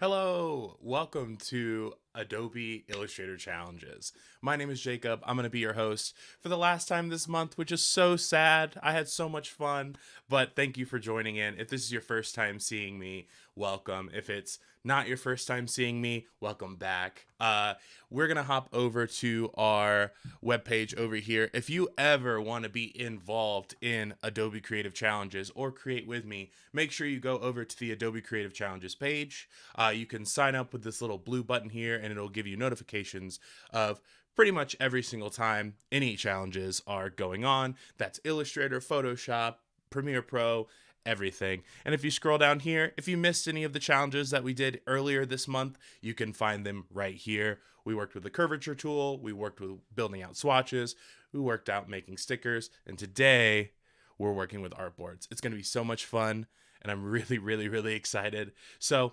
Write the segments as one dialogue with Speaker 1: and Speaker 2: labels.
Speaker 1: Hello, welcome to Adobe Illustrator Challenges. My name is Jacob. I'm going to be your host for the last time this month, which is so sad. I had so much fun, but thank you for joining in. If this is your first time seeing me, welcome. If it's not your first time seeing me, welcome back. We're going to hop over to our webpage over here. If you ever want to be involved in Adobe Creative Challenges or create with me, make sure you go over to the Adobe Creative Challenges page. You can sign up with this little blue button here and it'll give you notifications of pretty much every single time any challenges are going on. That's Illustrator, Photoshop, Premiere Pro, everything. And if you scroll down here, if you missed any of the challenges that we did earlier this month, you can find them right here. We worked with the curvature tool, we worked with building out swatches, we worked out making stickers, and today we're working with artboards. It's going to be so much fun, and I'm really excited. So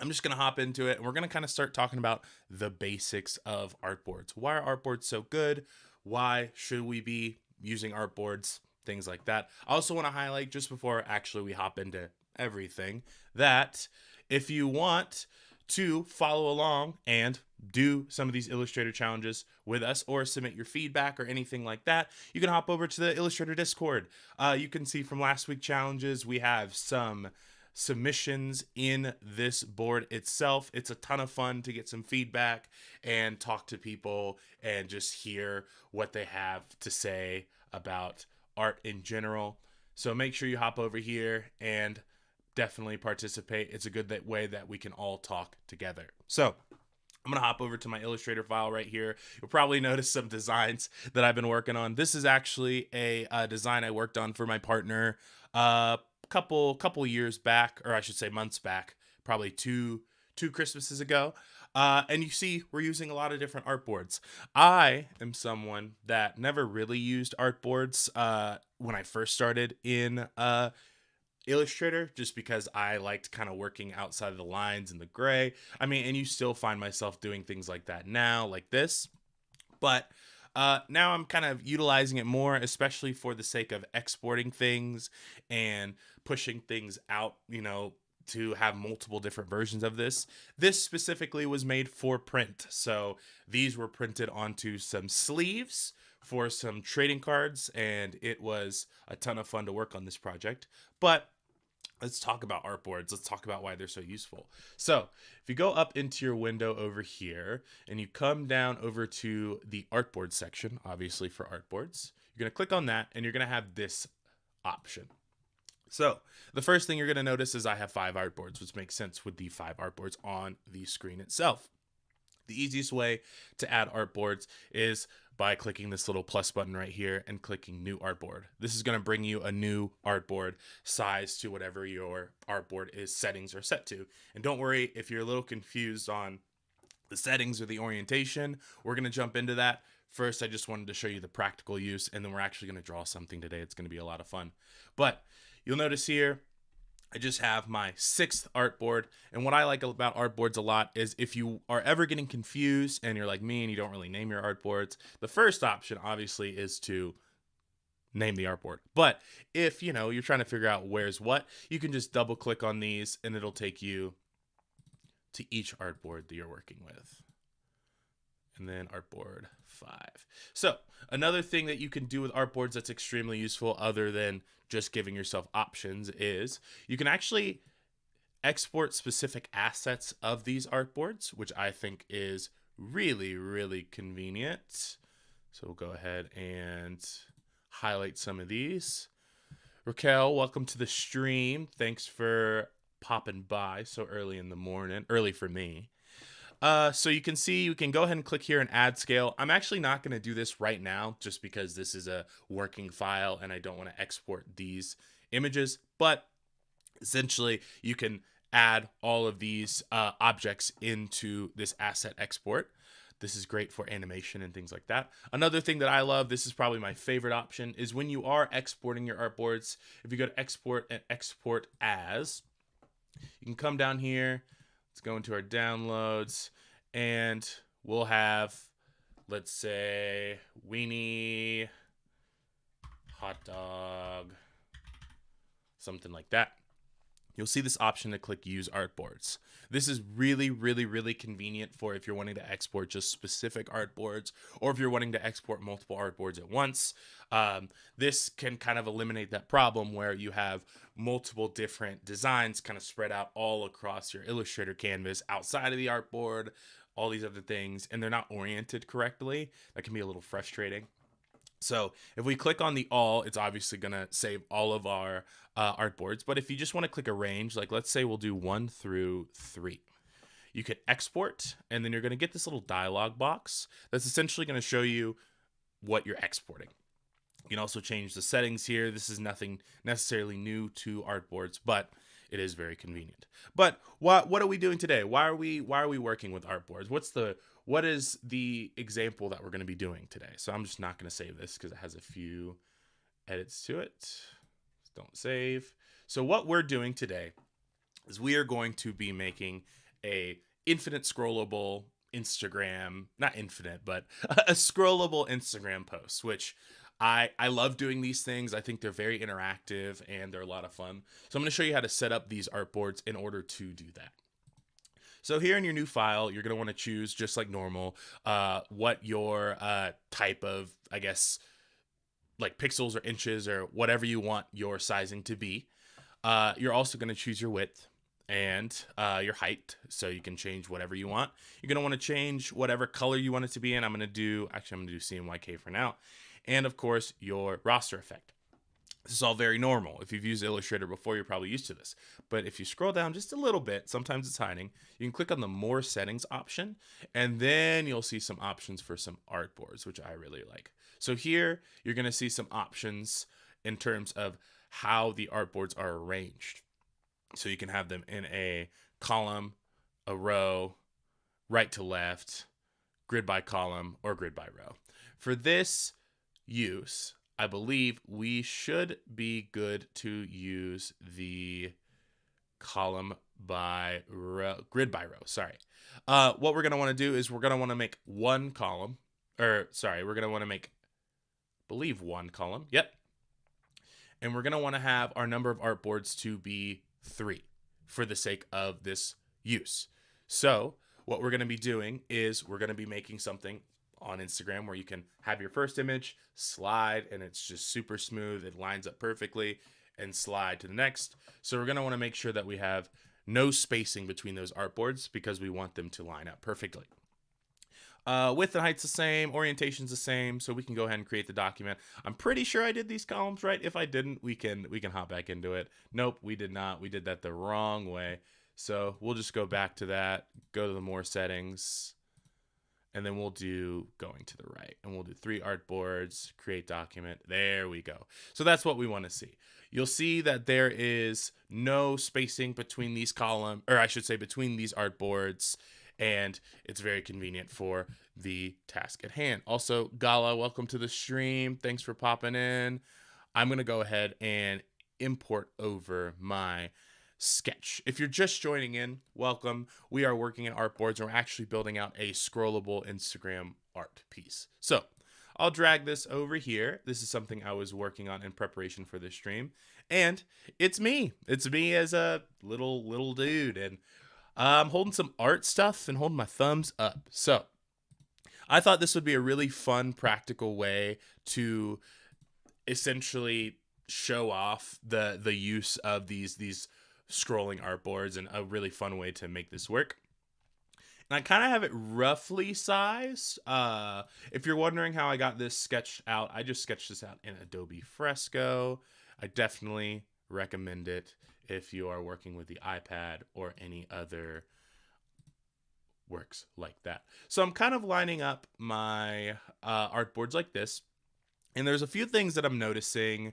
Speaker 1: I'm just going to hop into it, and we're going to kind of start talking about the basics of artboards. Why are artboards so good? Why should we be using artboards? Things like that. I also want to highlight, just before actually we hop into everything, that if you want to follow along and do some of these Illustrator challenges with us or submit your feedback or anything like that, you can hop over to the Illustrator Discord. You can see from last week's challenges, we have some submissions in this board itself. It's a ton of fun to get some feedback and talk to people and just hear what they have to say about art in general. So make sure you hop over here and definitely participate. It's a good way that we can all talk together. So I'm going to hop over to my Illustrator file right here. You'll probably notice some designs that I've been working on. This is actually a design I worked on for my partner couple years back, or I should say months back, probably two Christmases ago. And you see, we're using a lot of different artboards. I am someone that never really used artboards when I first started in Illustrator, just because I liked kind of working outside of the lines and the gray. I mean, and you still find myself doing things like that now, like this. But now I'm kind of utilizing it more, especially for the sake of exporting things and pushing things out, to have multiple different versions of this. This specifically was made for print. So these were printed onto some sleeves for some trading cards, and it was a ton of fun to work on this project. But let's talk about artboards. Let's talk about why they're so useful. So if you go up into your window over here and you come down over to the artboard section, obviously for artboards, you're going to click on that and you're going to have this option. So the first thing you're going to notice is I have 5 artboards, which makes sense with the 5 artboards on the screen itself. The easiest way to add artboards is by clicking this little plus button right here and clicking new artboard. This is going to bring you a new artboard size to whatever your artboard is settings are set to. And don't worry if you're a little confused on the settings or the orientation, we're going to jump into that. First, I just wanted to show you the practical use, and then we're actually going to draw something today. It's going to be a lot of fun. But you'll notice here, I just have my 6th artboard, and what I like about artboards a lot is if you are ever getting confused and you're like me and you don't really name your artboards, the first option obviously is to name the artboard. But if you're trying to figure out where's what, you can just double click on these and it'll take you to each artboard that you're working with. And then artboard 5. So another thing that you can do with artboards that's extremely useful, other than just giving yourself options, is you can actually export specific assets of these artboards, which I think is really convenient. So we'll go ahead and highlight some of these. Raquel, welcome to the stream. Thanks for popping by so early in the morning. Early for me. So you can see, you can go ahead and click here and add scale. I'm actually not going to do this right now just because this is a working file and I don't want to export these images. But essentially, you can add all of these objects into this asset export. This is great for animation and things like that. Another thing that I love, this is probably my favorite option, is when you are exporting your artboards, if you go to export and export as, you can come down here. Let's go into our downloads and we'll have, let's say, weenie, hot dog, something like that. you'll see this option to click use artboards. This is really, really, really convenient for if you're wanting to export just specific artboards or if you're wanting to export multiple artboards at once. This can kind of eliminate that problem where you have multiple different designs kind of spread out all across your Illustrator canvas outside of the artboard, all these other things, and they're not oriented correctly. That can be a little frustrating. So if we click on the all, it's obviously going to save all of our artboards. But if you just want to click arrange, like let's say we'll do 1 through 3, you could export, and then you're going to get this little dialog box that's essentially going to show you what you're exporting. You can also change the settings here. This is nothing necessarily new to artboards, but it is very convenient. But what are we doing today? Why are we working with artboards? What is the example that we're going to be doing today? So I'm just not going to save this because it has a few edits to it. Don't save. So what we're doing today is we are going to be making a infinite scrollable Instagram, not infinite, but a scrollable Instagram post, which I love doing these things. I think they're very interactive and they're a lot of fun. So I'm going to show you how to set up these artboards in order to do that. So here in your new file, you're going to want to choose, just like normal, what your type of, I guess, like pixels or inches or whatever you want your sizing to be. You're also going to choose your width and your height, so you can change whatever you want. You're going to want to change whatever color you want it to be in. I'm going to do CMYK for now. And of course, your raster effect. This is all very normal. If you've used Illustrator before, you're probably used to this. But if you scroll down just a little bit, sometimes it's hiding, you can click on the More Settings option, and then you'll see some options for some artboards, which I really like. So here, you're going to see some options in terms of how the artboards are arranged. So you can have them in a column, a row, right to left, grid by column, or grid by row. For this use, I believe we should be good to use the column by row, grid by row, sorry. What we're going to want to do is we're going to want to make one column, we're going to want to make, I believe, one column, yep. And we're going to want to have our number of artboards to be 3 for the sake of this use. So what we're going to be doing is we're going to be making something on Instagram where you can have your first image, slide, and it's just super smooth. It lines up perfectly, and slide to the next. So we're going to want to make sure that we have no spacing between those artboards because we want them to line up perfectly. Width and height's the same, orientation's the same, so we can go ahead and create the document. I'm pretty sure I did these columns right. If I didn't, we can hop back into it. Nope, we did not. We did that the wrong way. So we'll just go back to that, go to the More Settings, and then we'll do going to the right, and we'll do 3 artboards, create document. There we go. So that's what we want to see. You'll see that there is no spacing between these columns, or I should say between these artboards, and it's very convenient for the task at hand. Also, Gala, welcome to the stream. Thanks for popping in. I'm going to go ahead and import over my sketch. If you're just joining in, welcome. We are working in artboards, and we're actually building out a scrollable Instagram art piece. So I'll drag this over here. This is something I was working on in preparation for this stream, and it's me. It's me as a little dude, and I'm holding some art stuff and holding my thumbs up. So I thought this would be a really fun, practical way to essentially show off the use of these scrolling artboards, and a really fun way to make this work. And I kind of have it roughly sized. If you're wondering how I got this sketched out, I just sketched this out in Adobe Fresco. I definitely recommend it if you are working with the iPad or any other works like that. So I'm kind of lining up my artboards like this. And there's a few things that I'm noticing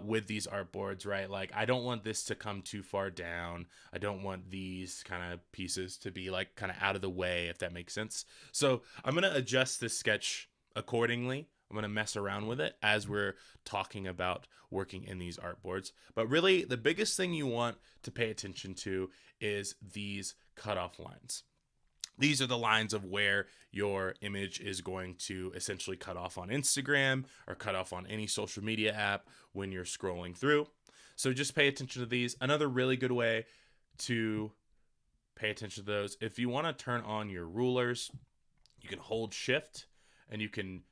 Speaker 1: with these artboards, right? Like, I don't want this to come too far down. I don't want these kind of pieces to be like kind of out of the way, if that makes sense. So I'm going to adjust this sketch accordingly. I'm going to mess around with it as we're talking about working in these artboards. But really, the biggest thing you want to pay attention to is these cutoff lines. These are the lines of where your image is going to essentially cut off on Instagram or cut off on any social media app when you're scrolling through. So just pay attention to these. Another really good way to pay attention to those, if you want to turn on your rulers, you can hold shift and you can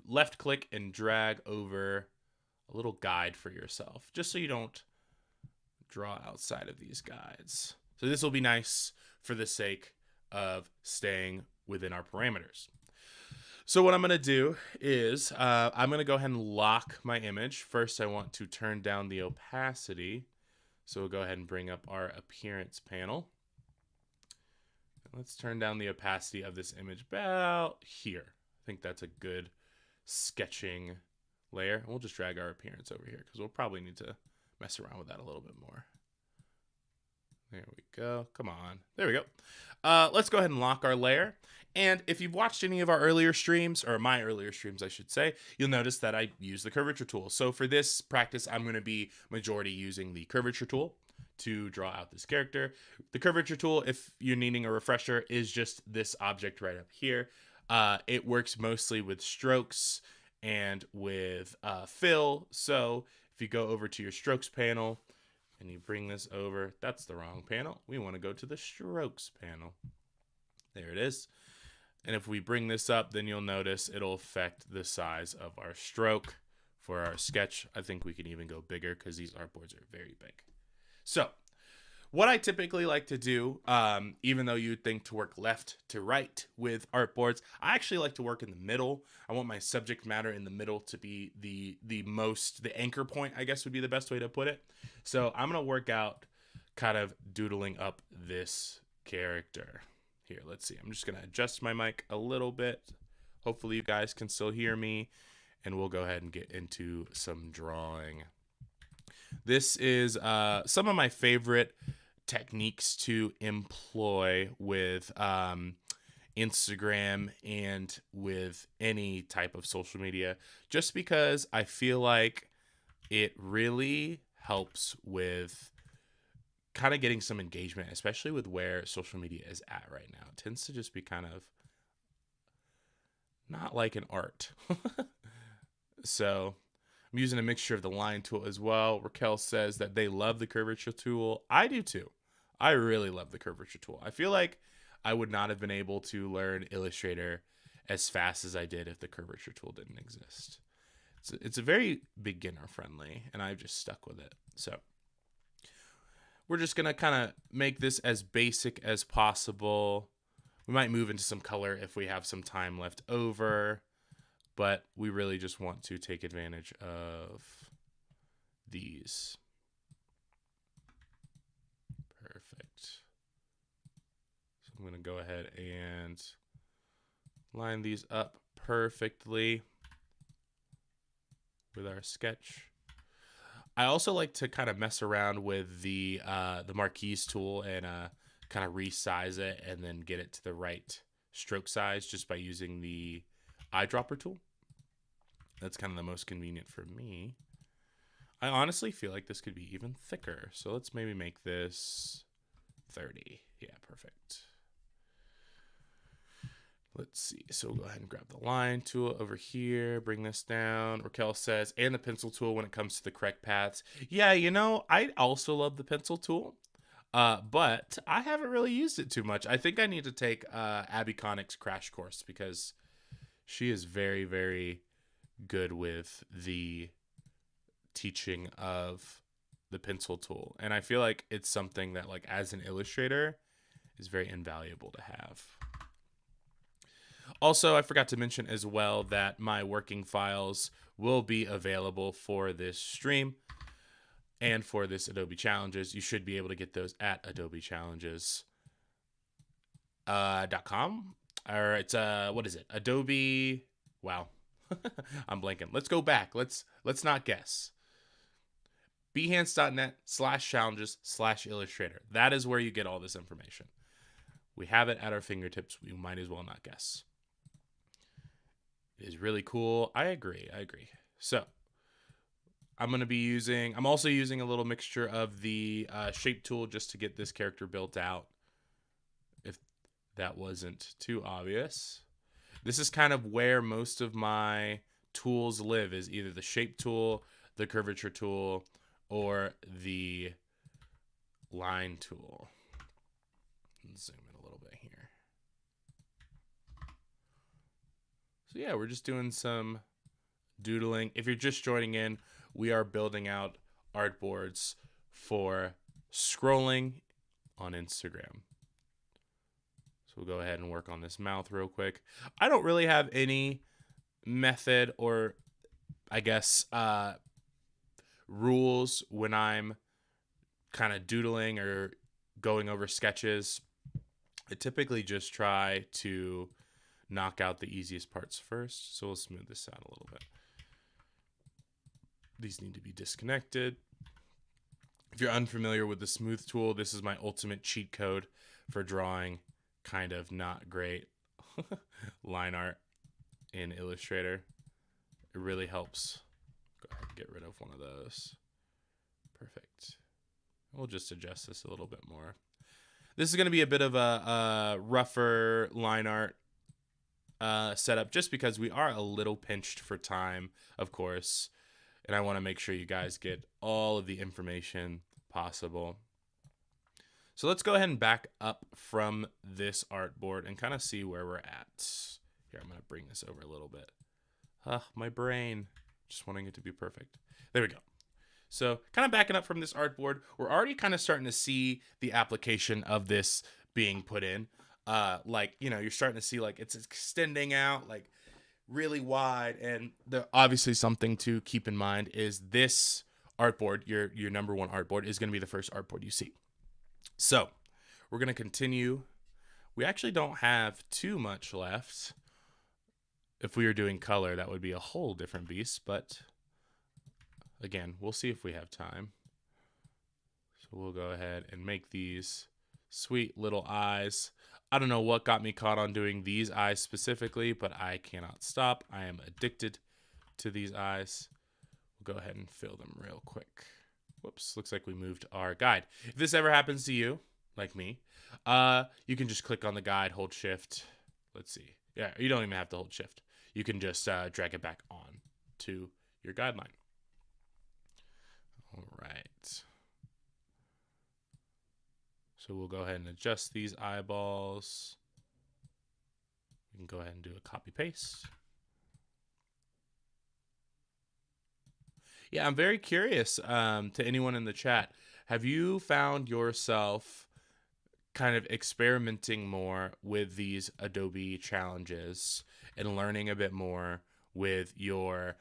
Speaker 1: left click and drag over a little guide for yourself, just so you don't draw outside of these guides. So this will be nice for the sake of staying within our parameters. So what I'm going to do is I'm going to go ahead and lock my image. First, I want to turn down the opacity. So we'll go ahead and bring up our appearance panel. Let's turn down the opacity of this image about here. I think that's a good sketching layer. We'll just drag our appearance over here because we'll probably need to mess around with that a little bit more. There we go. Come on. There we go. Let's go ahead and lock our layer. And if you've watched any of our earlier streams, or my earlier streams, I should say, you'll notice that I use the curvature tool. So for this practice, I'm going to be majority using the curvature tool to draw out this character. The curvature tool, if you're needing a refresher, is just this object right up here. It works mostly with strokes and with fill. So if you go over to your strokes panel and you bring this over, that's the wrong panel. We want to go to the strokes panel. There it is. And if we bring this up, then you'll notice it'll affect the size of our stroke for our sketch. I think we can even go bigger because these artboards are very big. So what I typically like to do, even though you'd think to work left to right with artboards, I actually like to work in the middle. I want my subject matter in the middle to be the anchor point, I guess would be the best way to put it. So I'm going to work out kind of doodling up this character. Here, let's see. I'm just going to adjust my mic a little bit. Hopefully you guys can still hear me, and we'll go ahead and get into some drawing. This is some of my favorite techniques to employ with Instagram and with any type of social media, just because I feel like it really helps with kind of getting some engagement, especially with where social media is at right now. It tends to just be kind of not like an art. So I'm using a mixture of the line tool as well. Raquel says that they love the curvature tool. I do too. I really love the curvature tool. I feel like I would not have been able to learn Illustrator as fast as I did if the curvature tool didn't exist. It's a very beginner friendly, and I've just stuck with it. So we're just going to kind of make this as basic as possible. We might move into some color if we have some time left over, but we really just want to take advantage of these. Perfect. So I'm going to go ahead and line these up perfectly with our sketch. I also like to kind of mess around with the marquise tool and kind of resize it and then get it to the right stroke size just by using the eyedropper tool. That's kind of the most convenient for me. I honestly feel like this could be even thicker. So let's maybe make this 30. Yeah, perfect. Let's see. So we'll go ahead and grab the line tool over here, bring this down. Raquel says, and the pencil tool when it comes to the correct paths. Yeah, you know, I also love the pencil tool, but I haven't really used it too much. I think I need to take Abby Connick's crash course because she is very, very good with the teaching of the pencil tool. And I feel like it's something that, like, as an illustrator is very invaluable to have. Also, I forgot to mention as well that my working files will be available for this stream and for this Adobe Challenges. You should be able to get those at adobechallenges.com. Or it's what is it? Adobe. Wow. I'm blanking. Let's go back. Let's not guess. behance.net/challenges/illustrator. That is where you get all this information. We have it at our fingertips. We might as well not guess. It is really cool. I agree. So I'm also using a little mixture of the shape tool just to get this character built out, if that wasn't too obvious. This is kind of where most of my tools live, is either the shape tool, the curvature tool, or the line tool. Let's zoom in a little bit here. So yeah, we're just doing some doodling. If you're just joining in, we are building out artboards for scrolling on Instagram. So we'll go ahead and work on this mouth real quick. I don't really have any method or, I guess, rules when I'm kind of doodling or going over sketches. I typically just try to knock out the easiest parts first. So we'll smooth this out a little bit. These need to be disconnected. If you're unfamiliar with the smooth tool, this is my ultimate cheat code for drawing kind of not great line art in Illustrator. It really helps. Go ahead and get rid of one of those. Perfect. We'll just adjust this a little bit more. This is going to be a bit of a rougher line art setup just because we are a little pinched for time, of course. And I want to make sure you guys get all of the information possible. So let's go ahead and back up from this artboard and kind of see where we're at. Here, I'm going to bring this over a little bit. My brain. Just wanting it to be perfect. There we go. So kind of backing up from this artboard, we're already kind of starting to see the application of this being put in. Like, you know, you're starting to see like it's extending out like really wide. And obviously something to keep in mind is this artboard, your number one artboard, is going to be the first artboard you see. So we're going to continue. We actually don't have too much left. If we were doing color, that would be a whole different beast, but again, we'll see if we have time. So we'll go ahead and make these sweet little eyes. I don't know what got me caught on doing these eyes specifically, but I cannot stop. I am addicted to these eyes. We'll go ahead and fill them real quick. Whoops, looks like we moved our guide. If this ever happens to you, like me, you can just click on the guide, hold shift. Let's see. Yeah, you don't even have to hold shift. You can just drag it back on to your guideline. All right. So we'll go ahead and adjust these eyeballs. We can go ahead and do a copy paste. Yeah, I'm very curious to anyone in the chat. Have you found yourself kind of experimenting more with these Adobe challenges and learning a bit more with your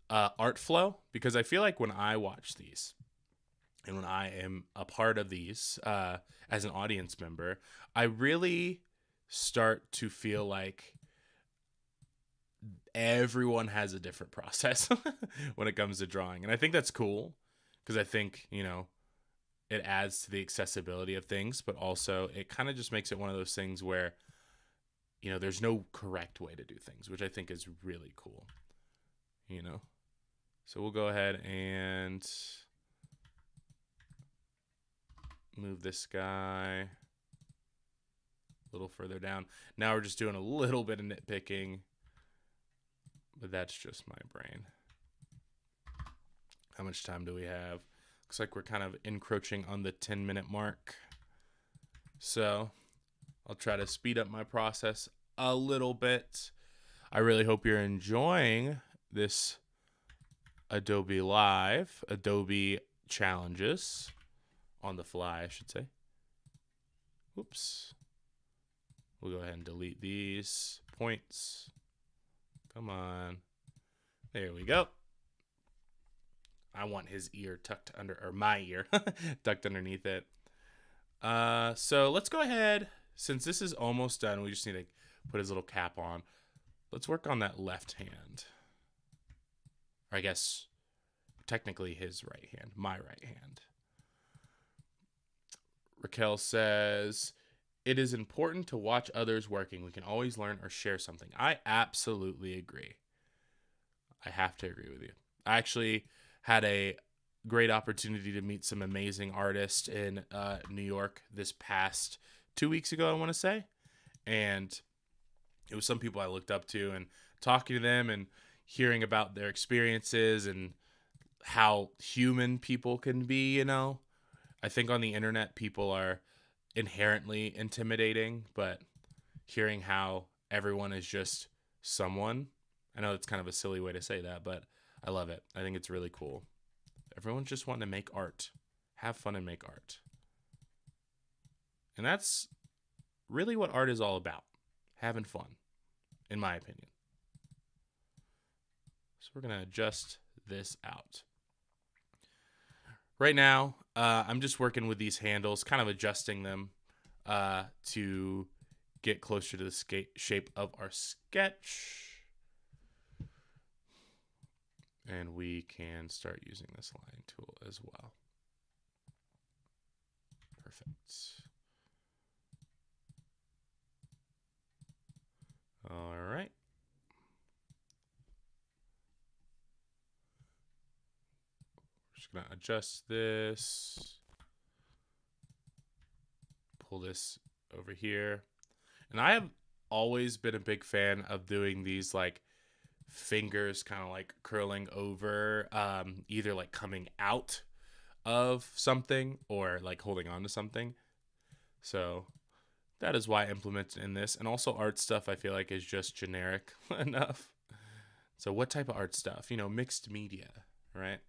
Speaker 1: art flow? Because I feel like when I watch these and when I am a part of these as an audience member, I really start to feel like everyone has a different process when it comes to drawing. And I think that's cool because I think, you know, it adds to the accessibility of things, but also it kind of just makes it one of those things where, you know, there's no correct way to do things, which I think is really cool, you know? So we'll go ahead and move this guy a little further down. Now we're just doing a little bit of nitpicking, but that's just my brain. How much time do we have? Looks like we're kind of encroaching on the 10-minute mark. So I'll try to speed up my process a little bit. I really hope you're enjoying this Adobe Live, Adobe challenges on the fly, I should say. Oops. We'll go ahead and delete these points. Come on. There we go. I want his ear tucked under, or my ear tucked underneath it. So let's go ahead. Since this is almost done, we just need to put his little cap on. Let's work on that left hand. Or I guess technically his right hand, my right hand. Raquel says, it is important to watch others working. We can always learn or share something. I absolutely agree. I have to agree with you. I actually had a great opportunity to meet some amazing artists in New York this past 2 weeks ago, I want to say. And it was some people I looked up to, and talking to them and hearing about their experiences and how human people can be, you know? I think on the internet, people are inherently intimidating, but hearing how everyone is just someone, I know it's kind of a silly way to say that, but I love it. I think it's really cool. Everyone's just wanting to make art, have fun and make art. And that's really what art is all about, having fun, in my opinion. So we're going to adjust this out. Right now, I'm just working with these handles, kind of adjusting them to get closer to the shape of our sketch. And we can start using this line tool as well. Perfect. All right. Just going to adjust this. Pull this over here. And I have always been a big fan of doing these like fingers kind of like curling over, either like coming out of something or like holding on to something. So that is why I implemented in this. And also art stuff I feel like is just generic enough. So what type of art stuff? You know, mixed media, right?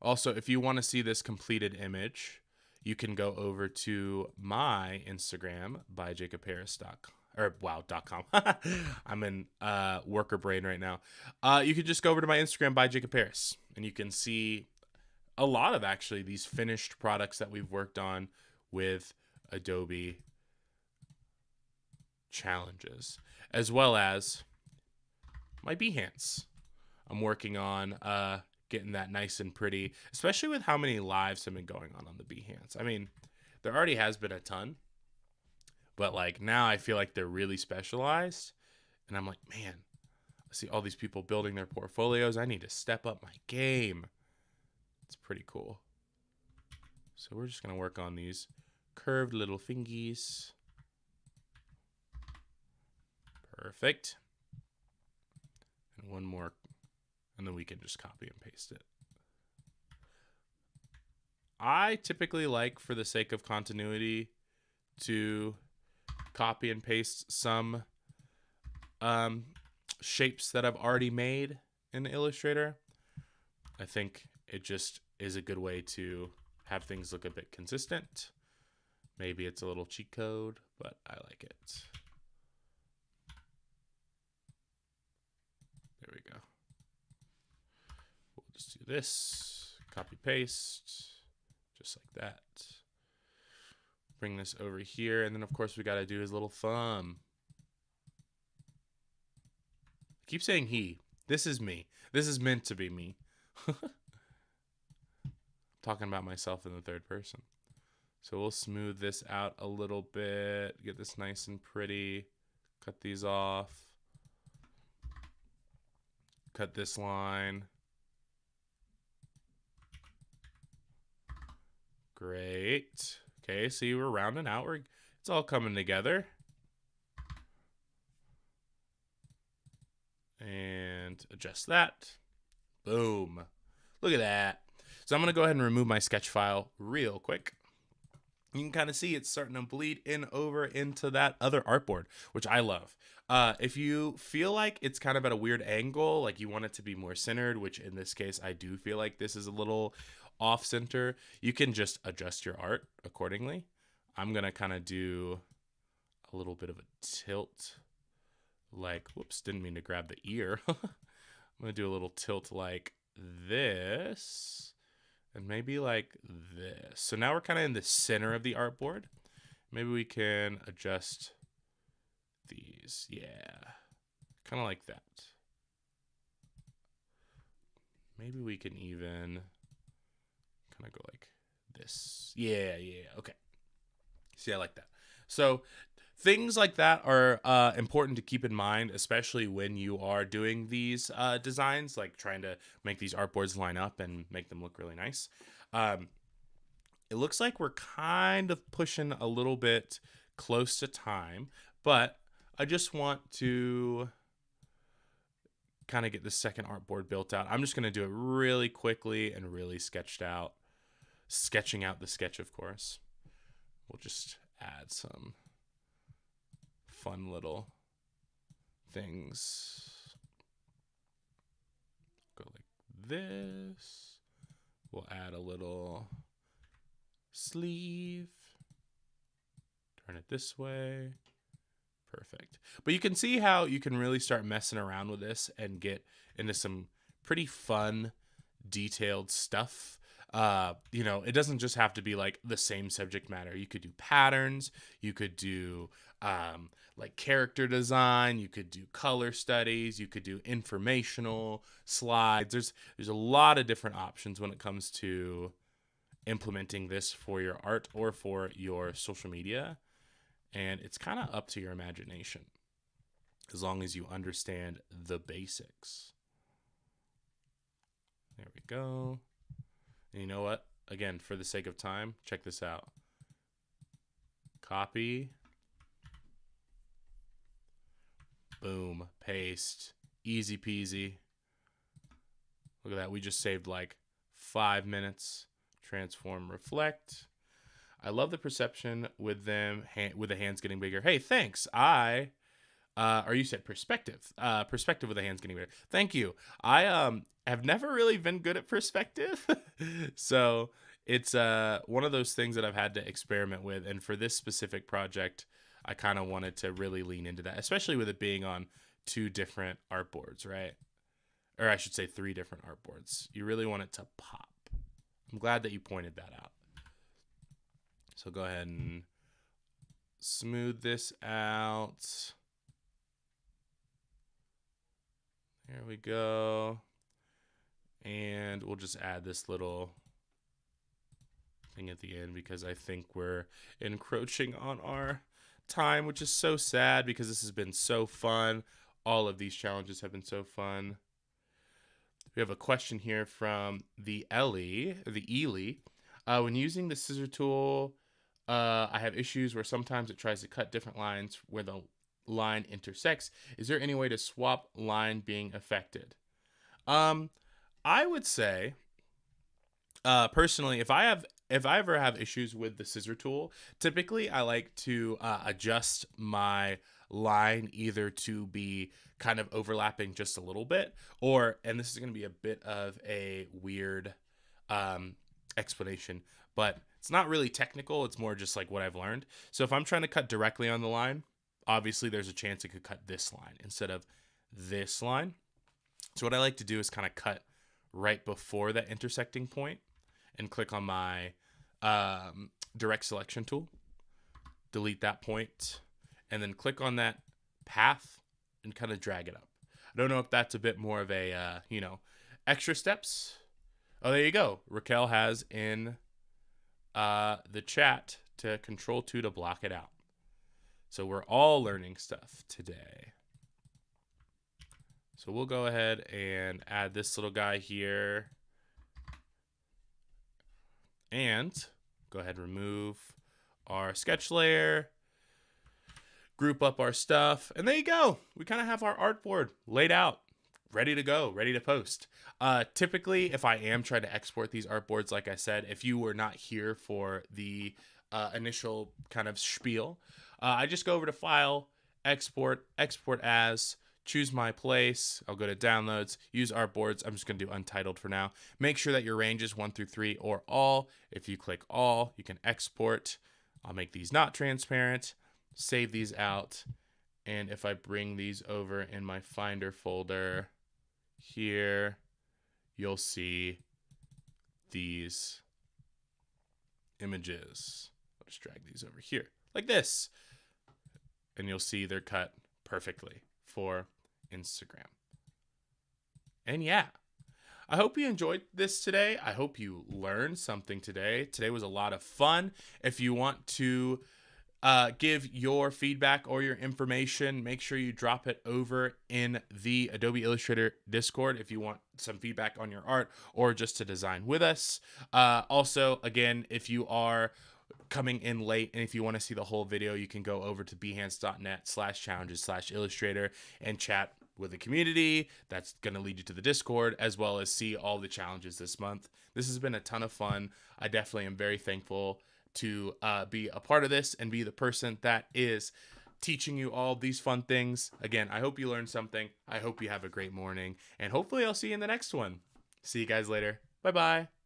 Speaker 1: Also, if you want to see this completed image, you can go over to my Instagram by jacobharris.com. Or wow.com. I'm in worker brain right now. You can just go over to my Instagram by Jacob Harris, and you can see a lot of actually these finished products that we've worked on with Adobe challenges, as well as my Behance. I'm working on getting that nice and pretty, especially with how many lives have been going on the Behance. I mean, there already has been a ton, but like now I feel like they're really specialized, and I'm like, man, I see all these people building their portfolios. I need to step up my game. It's pretty cool. So we're just gonna work on these curved little fingies. Perfect. And one more, and then we can just copy and paste it. I typically like, for the sake of continuity, to copy and paste some shapes that I've already made in Illustrator. I think it just is a good way to have things look a bit consistent. Maybe it's a little cheat code, but I like it. There we go. We'll just do this, copy paste, just like that. Bring this over here, and then of course we got to do his little thumb. I keep saying he. This is me. This is meant to be me. Talking about myself in the third person. So we'll smooth this out a little bit, get this nice and pretty, cut these off, cut this line. Great. Okay, see, we're rounding out. It's all coming together. And adjust that. Boom. Look at that. So I'm going to go ahead and remove my sketch file real quick. You can kind of see it's starting to bleed in over into that other artboard, which I love. If you feel like it's kind of at a weird angle, like you want it to be more centered, which in this case I do feel like this is a little off center, you can just adjust your art accordingly. I'm going to kind of do a little bit of a tilt, like, whoops, didn't mean to grab the ear. I'm going to do a little tilt like this. And maybe like this. So now we're kind of in the center of the artboard. Maybe we can adjust these. Yeah. Kind of like that. Maybe we can even kind of go like this. Yeah. Okay. See, I like that. So things like that are important to keep in mind, especially when you are doing these designs, like trying to make these artboards line up and make them look really nice. It looks like we're kind of pushing a little bit close to time, but I just want to kind of get the second artboard built out. I'm just going to do it really quickly and really sketching out the sketch, of course. We'll just add some fun little things. Go like this. We'll add a little sleeve. Turn it this way. Perfect. But you can see how you can really start messing around with this and get into some pretty fun, detailed stuff. It doesn't just have to be like the same subject matter. You could do patterns. You could do like character design. You could do color studies. You could do informational slides. There's a lot of different options when it comes to implementing this for your art or for your social media. And it's kind of up to your imagination as long as you understand the basics. There we go. And you know what? Again, for the sake of time, check this out. Copy. Boom. Paste. Easy peasy. Look at that. We just saved like 5 minutes. Transform, reflect. I love the perception with them, with the hands getting bigger. Hey, thanks. Or you said perspective. Perspective with the hands getting bigger. Thank you. I have never really been good at perspective. So it's one of those things that I've had to experiment with. And for this specific project, I kind of wanted to really lean into that, especially with it being on 2 different artboards, right? Or I should say 3 different artboards. You really want it to pop. I'm glad that you pointed that out. So go ahead and smooth this out. There we go. And we'll just add this little thing at the end because I think we're encroaching on our time, which is so sad because this has been so fun. All of these challenges have been so fun. We have a question here from the Ely. When using the scissor tool, I have issues where sometimes it tries to cut different lines where the line intersects. Is there any way to swap line being affected? I would say, personally, if I ever have issues with the scissor tool, typically I like to adjust my line either to be kind of overlapping just a little bit, and this is going to be a bit of a weird explanation, but it's not really technical. It's more just like what I've learned. So if I'm trying to cut directly on the line, obviously there's a chance it could cut this line instead of this line. So what I like to do is kind of cut right before that intersecting point and click on my direct selection tool, delete that point, and then click on that path and kind of drag it up. I don't know if that's a bit more of a, extra steps. Oh, there you go. Raquel has in the chat to Control-2 to block it out. So we're all learning stuff today. So we'll go ahead and add this little guy here. And go ahead and remove our sketch layer. Group up our stuff. And there you go. We kind of have our artboard laid out, ready to go, ready to post. Typically, if I am trying to export these artboards, like I said, if you were not here for the initial kind of spiel, I just go over to File, Export, Export As, choose my place. I'll go to Downloads, use Artboards. I'm just going to do Untitled for now. Make sure that your range is 1 through 3 or All. If you click All, you can export. I'll make these not transparent, save these out, and if I bring these over in my Finder folder here, you'll see these images. I'll just drag these over here like this, and you'll see they're cut perfectly for Instagram. And yeah, I hope you enjoyed this today. I hope you learned something today. Today was a lot of fun. If you want to give your feedback or your information, make sure you drop it over in the Adobe Illustrator Discord if you want some feedback on your art or just to design with us. Also, again, if you are coming in late and if you want to see the whole video, you can go over to behance.net/challenges/illustrator and chat with a community that's going to lead you to the Discord, as well as see all the challenges this month. This has been a ton of fun. I definitely am very thankful to be a part of this and be the person that is teaching you all these fun things. Again, I hope you learned something. I hope you have a great morning, and hopefully I'll see you in the next one. See you guys later. Bye bye.